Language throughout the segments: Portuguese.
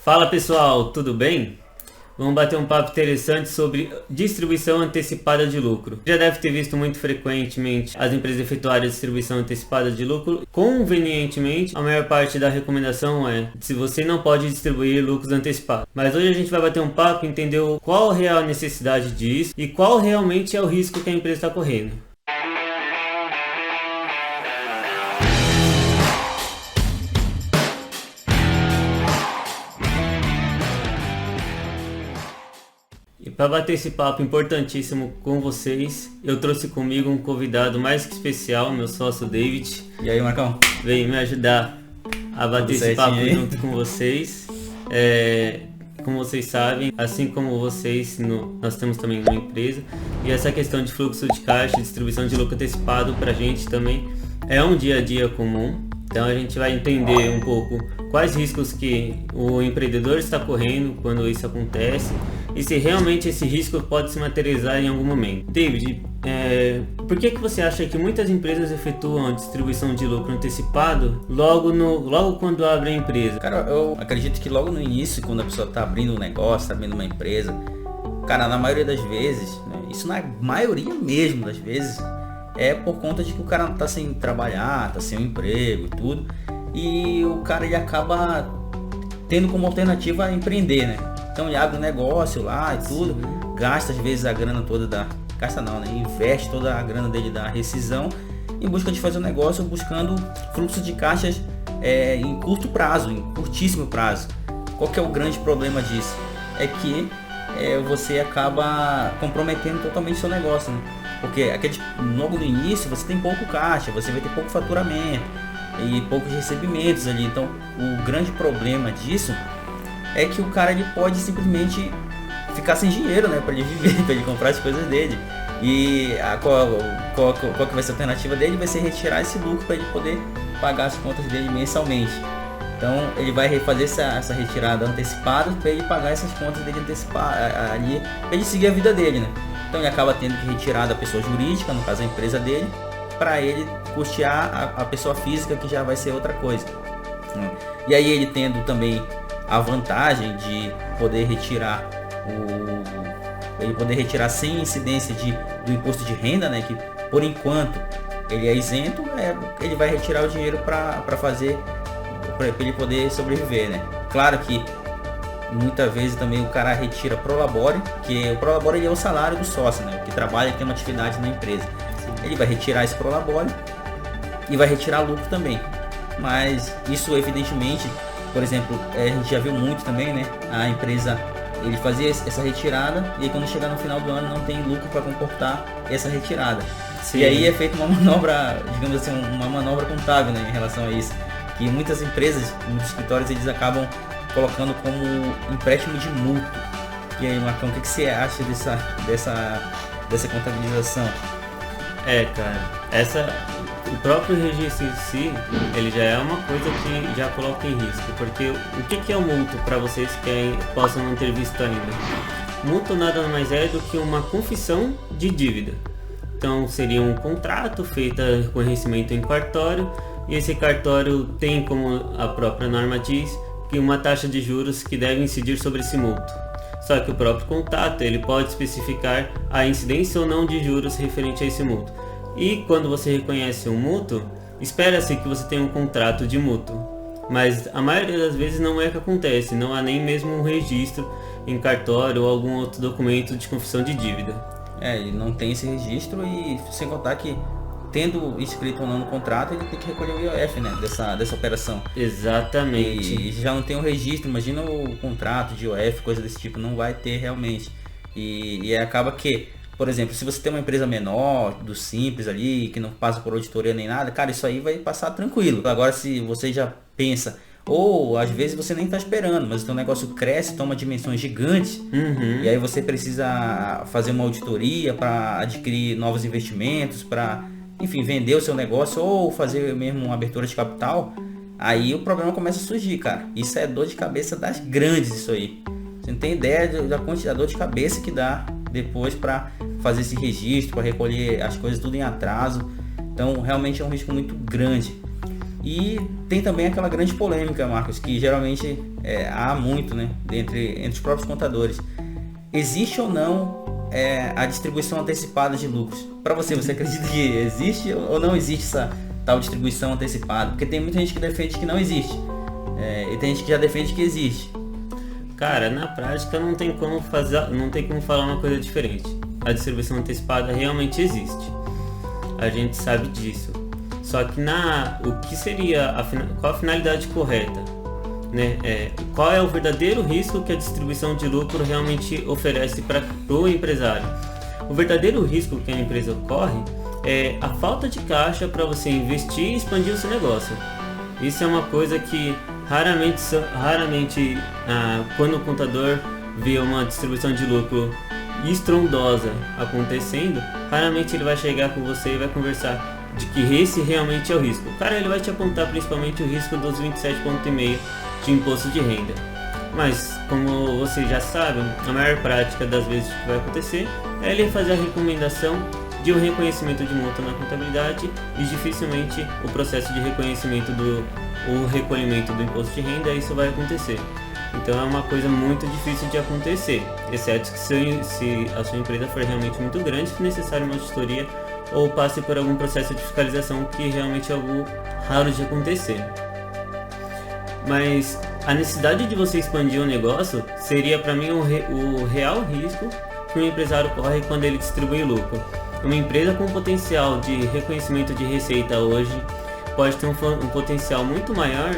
Fala pessoal, tudo bem? Vamos bater um papo interessante sobre distribuição antecipada de lucro. Já deve ter visto muito frequentemente as empresas efetuarem a distribuição antecipada de lucro. Convenientemente, a maior parte da recomendação é se você não pode distribuir lucros antecipados. Mas hoje a gente vai bater um papo e entender qual a real necessidade disso e qual realmente é o risco que a empresa está correndo. E para bater esse papo importantíssimo com vocês, eu trouxe comigo um convidado mais que especial, meu sócio David. E aí, Marcão? Veio me ajudar a bater esse papo junto com vocês. Como vocês sabem, assim como vocês, nós temos também uma empresa. E essa questão de fluxo de caixa, distribuição de lucro antecipado para a gente também é um dia a dia comum. Então a gente vai entender um pouco quais riscos que o empreendedor está correndo quando isso acontece e se realmente esse risco pode se materializar em algum momento. David, por que você acha que muitas empresas efetuam a distribuição de lucro antecipado logo quando abrem a empresa? Cara, eu acredito que logo no início, quando a pessoa está abrindo um negócio, está abrindo uma empresa, cara, na maioria das vezes, né, isso na maioria mesmo das vezes, é por conta de que o cara tá sem trabalhar, tá sem um emprego e tudo, e o cara ele acaba tendo como alternativa empreender, né? Então ele abre um negócio lá e tudo, gasta às vezes a grana toda investe toda a grana dele da rescisão em busca de fazer um negócio, buscando fluxo de caixas em curto prazo, em curtíssimo prazo. Qual que é o grande problema disso? É que você acaba comprometendo totalmente seu negócio, né? Porque logo no início você tem pouco caixa, você vai ter pouco faturamento e poucos recebimentos ali. Então o grande problema disso é que o cara ele pode simplesmente ficar sem dinheiro, né, para ele viver, para ele comprar as coisas dele. E qual que vai ser a alternativa dele? Vai ser retirar esse lucro para ele poder pagar as contas dele mensalmente. Então ele vai fazer essa retirada antecipada para ele pagar essas contas dele ali, para ele seguir a vida dele, né? Então ele acaba tendo que retirar da pessoa jurídica, no caso a empresa dele, para ele custear a pessoa física, que já vai ser outra coisa. E aí ele tendo também a vantagem de poder retirar sem incidência do imposto de renda, né? Que por enquanto ele é isento, ele vai retirar o dinheiro para ele poder sobreviver, né? Claro que muitas vezes também o cara retira prolabore, que o prolabore ele é o salário do sócio, né? Que trabalha e tem uma atividade na empresa. Ele vai retirar esse prolabore e vai retirar lucro também. Mas isso evidentemente, por exemplo, a gente já viu muito também, né? A empresa ele fazia essa retirada e aí quando chegar no final do ano não tem lucro para comportar essa retirada. Sim. E aí é feita uma manobra, digamos assim, uma manobra contábil, né, em relação a isso. Que muitas empresas, muitos escritórios, eles acabam colocando como empréstimo de mútuo. E aí, Marcão, o que você acha dessa contabilização? Cara, o próprio registro em si, ele já é uma coisa que já coloca em risco, porque o que é o mútuo para vocês que possam não ter visto ainda? Mútuo nada mais é do que uma confissão de dívida. Então seria um contrato feito a reconhecimento em cartório, e esse cartório tem, como a própria norma diz, que uma taxa de juros que deve incidir sobre esse mútuo. Só que o próprio contrato ele pode especificar a incidência ou não de juros referente a esse mútuo. E quando você reconhece um mútuo, espera-se que você tenha um contrato de mútuo. Mas a maioria das vezes não é o que acontece, não há nem mesmo um registro em cartório ou algum outro documento de confissão de dívida. Ele não tem esse registro, e sem contar que, tendo escrito ou não no contrato, ele tem que recolher o IOF, né, dessa operação. Exatamente. E já não tem um registro, imagina o contrato de IOF, coisa desse tipo, não vai ter realmente. E acaba que, por exemplo, se você tem uma empresa menor, do simples ali, que não passa por auditoria nem nada, cara, isso aí vai passar tranquilo. Agora, se você já pensa, ou às vezes você nem está esperando, mas o seu negócio cresce, toma dimensões gigantes, e aí você precisa fazer uma auditoria para adquirir novos investimentos, para, enfim, vender o seu negócio ou fazer mesmo uma abertura de capital, aí o problema começa a surgir, cara. Isso é dor de cabeça das grandes, isso aí. Você não tem ideia da quantidade de dor de cabeça que dá depois para fazer esse registro, para recolher as coisas tudo em atraso. Então realmente é um risco muito grande. E tem também aquela grande polêmica, Marcos, que geralmente há muito, né, entre os próprios contadores. Existe ou não a distribuição antecipada de lucros? Para você acredita que existe ou não existe essa tal distribuição antecipada? Porque tem muita gente que defende que não existe, e tem gente que já defende que existe. Cara, na prática não tem como falar uma coisa diferente. A distribuição antecipada realmente existe. A gente sabe disso. Só que o que seria qual a finalidade correta, né? Qual é o verdadeiro risco que a distribuição de lucro realmente oferece para o empresário? O verdadeiro risco que a empresa corre é a falta de caixa para você investir e expandir o seu negócio. Isso é uma coisa que raramente quando o contador vê uma distribuição de lucro estrondosa acontecendo, raramente ele vai chegar com você e vai conversar de que esse realmente é o risco. O cara, ele vai te apontar principalmente o risco dos 27,5% de imposto de renda. Mas, como você já sabe, a maior prática das vezes que vai acontecer é ele fazer a recomendação de um reconhecimento de multa na contabilidade e dificilmente o processo de reconhecimento o recolhimento do imposto de renda, isso vai acontecer. Então é uma coisa muito difícil de acontecer, exceto que se a sua empresa for realmente muito grande, se necessário uma auditoria ou passe por algum processo de fiscalização, que realmente é algo raro de acontecer. Mas a necessidade de você expandir o negócio seria para mim o real risco que um empresário corre quando ele distribui lucro. Uma empresa com potencial de reconhecimento de receita hoje pode ter um potencial muito maior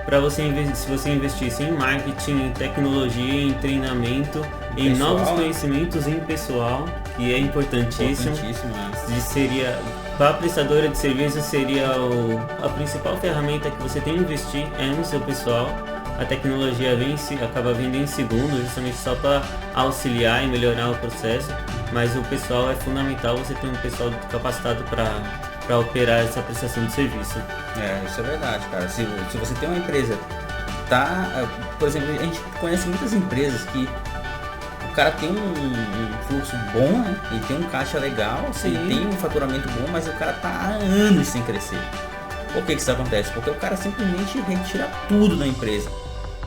para você se você investisse em marketing, em tecnologia, em treinamento, em novos conhecimentos, em pessoal, que é importantíssimo. Para a prestadora de serviço seria a principal ferramenta que você tem que investir no seu pessoal. A tecnologia acaba vindo em segundo, justamente só para auxiliar e melhorar o processo, mas o pessoal é fundamental, você ter um pessoal capacitado para operar essa prestação de serviço. Isso é verdade, cara. Se você tem uma empresa, por exemplo, a gente conhece muitas empresas que o cara tem um fluxo bom, né? E tem um caixa legal, assim, tem um faturamento bom, mas o cara tá há anos sem crescer. Por que isso acontece? Porque o cara simplesmente retira tudo da empresa.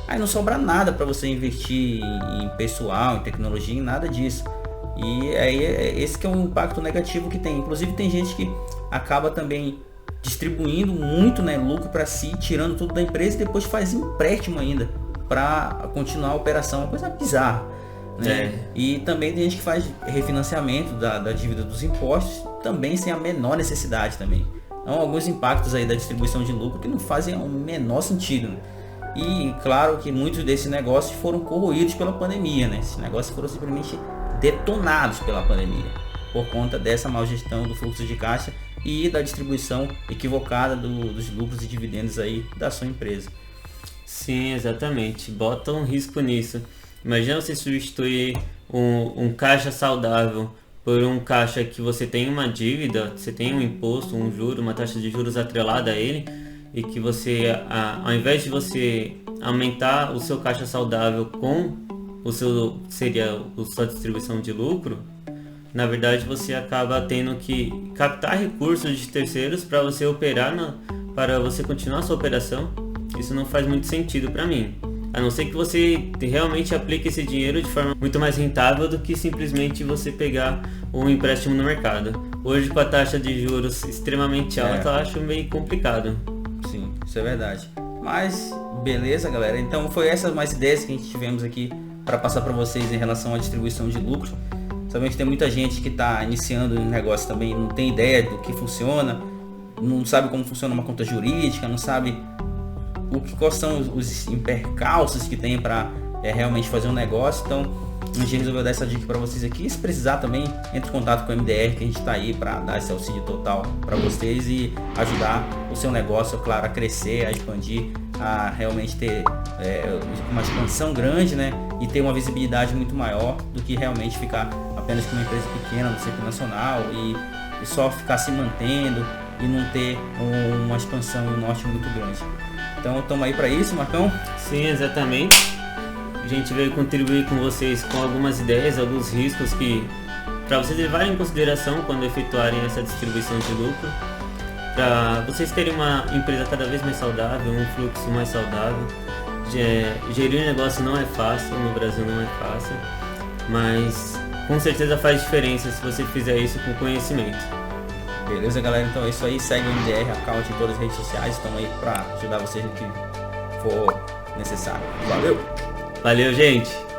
Aí não sobra nada para você investir em pessoal, em tecnologia, em nada disso. E aí esse que é um impacto negativo que tem. Inclusive tem gente que acaba também distribuindo muito, né, lucro para si, tirando tudo da empresa e depois faz empréstimo ainda para continuar a operação. Uma coisa bizarra, né? E também tem gente que faz refinanciamento da dívida dos impostos, também sem a menor necessidade também. Então alguns impactos aí da distribuição de lucro que não fazem o menor sentido, né? E claro que muitos desses negócios foram corroídos pela pandemia, né? Esses negócios foram simplesmente detonados pela pandemia por conta dessa má gestão do fluxo de caixa e da distribuição equivocada dos lucros e dividendos aí da sua empresa. Sim, exatamente. Bota um risco nisso. Imagina você substituir um caixa saudável por um caixa que você tem uma dívida, você tem um imposto, um juro, uma taxa de juros atrelada a ele, e que você, ao invés de você aumentar o seu caixa saudável com sua distribuição de lucro, na verdade você acaba tendo que captar recursos de terceiros para você operar, para você continuar a sua operação. Isso não faz muito sentido para mim, a não ser que você realmente aplique esse dinheiro de forma muito mais rentável do que simplesmente você pegar um empréstimo no mercado. Hoje, com a taxa de juros extremamente alta, eu acho meio complicado. Sim, isso é verdade. Mas beleza, galera, então foi essas mais ideias que a gente tivemos aqui para passar para vocês em relação à distribuição de lucros. Sabemos que tem muita gente que está iniciando um negócio também, não tem ideia do que funciona, não sabe como funciona uma conta jurídica, não sabe quais são os percalços que tem para realmente fazer um negócio. Então a gente resolveu dar essa dica para vocês aqui. Se precisar também, entre em contato com o MDR, que a gente está aí para dar esse auxílio total para vocês e ajudar o seu negócio, claro, a crescer, a expandir, a realmente ter uma expansão grande, né? E ter uma visibilidade muito maior do que realmente ficar apenas com uma empresa pequena do Simples Nacional e só ficar se mantendo e não ter uma expansão no norte muito grande. Então estamos aí para isso, Marcão? Sim, exatamente. A gente veio contribuir com vocês com algumas ideias, alguns riscos que para vocês levarem em consideração quando efetuarem essa distribuição de lucro. para vocês terem uma empresa cada vez mais saudável, um fluxo mais saudável. Gerir negócio não é fácil, no Brasil não é fácil, mas com certeza faz diferença se você fizer isso com conhecimento. Beleza, galera? Então é isso aí. Segue o MDR Account em todas as redes sociais. Estão aí para ajudar vocês no que for necessário. Valeu! Valeu, gente!